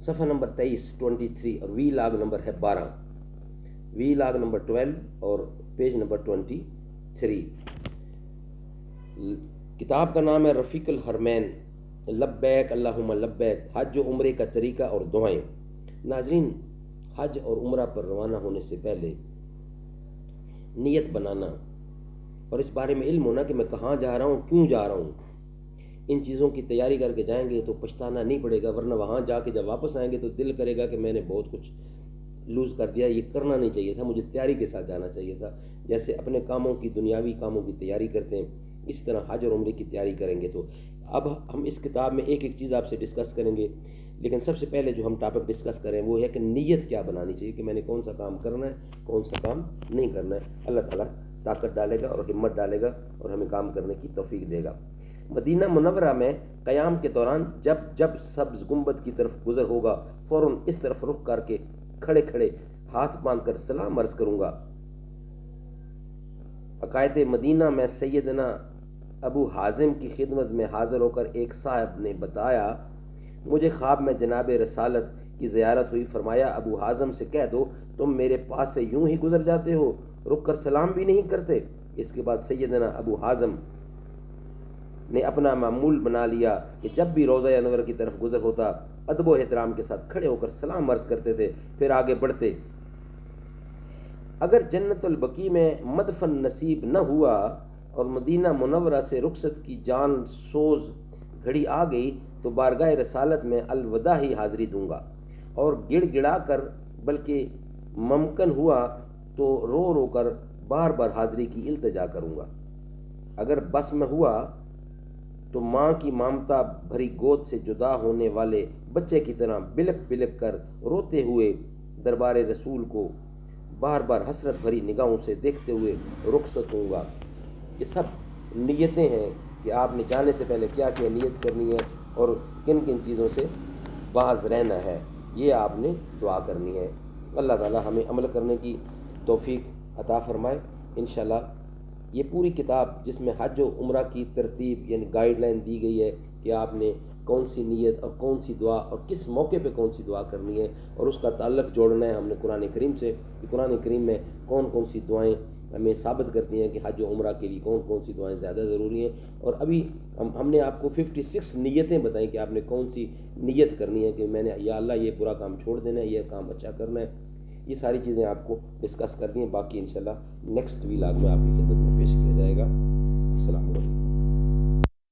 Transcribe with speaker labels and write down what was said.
Speaker 1: صفحہ نمبر 23 اور وی log number ہے 12، وی لاگ نمبر 12 اور پیج نمبر 23۔ کتاب کا نام ہے رفیق الحرمین، لبیک اللہم لبیک، حج و عمرے کا طریقہ اور دعائیں۔ ناظرین، حج اور عمرہ پر روانہ ہونے سے پہلے نیت بنانا اور اس بارے میں علم ہونا کہ میں کہاں جا رہا ہوں، کیوں جا رہا ہوں، ان چیزوں کی تیاری کر کے جائیں گے تو پچھتانا نہیں پڑے گا، ورنہ وہاں جا کے جب واپس آئیں گے تو دل کرے گا کہ میں نے بہت کچھ لوز کر دیا، یہ کرنا نہیں چاہیے تھا، مجھے تیاری کے ساتھ جانا چاہیے تھا۔ جیسے اپنے کاموں کی، دنیاوی کاموں کی تیاری کرتے ہیں، اس طرح حج اور عمرے کی تیاری کریں گے۔ تو اب ہم اس کتاب میں ایک ایک چیز آپ سے ڈسکس کریں گے، لیکن سب سے پہلے جو ہم ٹاپک ڈسکس کریں وہ ہے کہ نیت کیا بنانی چاہیے، کہ میں نے کون سا کام کرنا ہے، کون سا کام نہیں کرنا ہے۔ اللہ تعالیٰ طاقت ڈالے گا اور ہمت ڈالے گا اور ہمیں کام کرنے کی توفیق دے گا۔ مدینہ منورہ میں قیام کے دوران جب جب سبز گنبد کی طرف گزر ہوگا، فوراً اس طرف رخ کر کے کھڑے کھڑے ہاتھ باندھ کر سلام عرض کروں گا۔ عقائد مدینہ میں سیدنا ابو حازم کی خدمت میں حاضر ہو کر ایک صاحب نے بتایا، مجھے خواب میں جناب رسالت کی زیارت ہوئی، فرمایا ابو حازم سے کہہ دو تم میرے پاس سے یوں ہی گزر جاتے ہو، رک کر سلام بھی نہیں کرتے۔ اس کے بعد سیدنا ابو حازم نے اپنا معمول بنا لیا کہ جب بھی روضہ انور کی طرف گزر ہوتا ادب و احترام کے ساتھ کھڑے ہو کر سلام عرض کرتے تھے، پھر آگے بڑھتے۔ اگر جنت البقیع میں مدفن نصیب نہ ہوا اور مدینہ منورہ سے رخصت کی جان سوز گھڑی آ گئی تو بارگاہ رسالت میں الوداع ہی حاضری دوں گا، اور گڑ گڑا کر، بلکہ ممکن ہوا تو رو رو کر بار بار حاضری کی التجا کروں گا۔ اگر بس میں ہوا تو ماں کی مامتا بھری گود سے جدا ہونے والے بچے کی طرح بلک بلک کر روتے ہوئے دربار رسول کو بار بار حسرت بھری نگاہوں سے دیکھتے ہوئے رخصت ہوں گا۔ یہ سب نیتیں ہیں کہ آپ نے جانے سے پہلے کیا کیا نیت کرنی ہے اور کن کن چیزوں سے باز رہنا ہے، یہ آپ نے دعا کرنی ہے۔ اللہ تعالی ہمیں عمل کرنے کی توفیق عطا فرمائے۔ انشاءاللہ یہ پوری کتاب جس میں حج و عمرہ کی ترتیب یعنی گائیڈ لائن دی گئی ہے کہ آپ نے کون سی نیت اور کون سی دعا اور کس موقع پہ کون سی دعا کرنی ہے، اور اس کا تعلق جوڑنا ہے ہم نے قرآن کریم سے، کہ قرآن کریم میں کون کون سی دعائیں ہمیں ثابت کرتی ہیں کہ حج و عمرہ کے لیے کون کون سی دعائیں زیادہ ضروری ہیں۔ اور ابھی ہم نے آپ کو 56 نیتیں بتائیں کہ آپ نے کون سی نیت کرنی ہے، کہ میں نے یا اللہ یہ برا کام چھوڑ دینا ہے، یہ کام اچھا کرنا ہے۔ یہ ساری چیزیں آپ کو ڈسکس کرنی ہیں، باقی انشاءاللہ نیکسٹ ویلاگ میں آپ کی خدمت میں پیش کیا جائے گا۔ السلام علیکم۔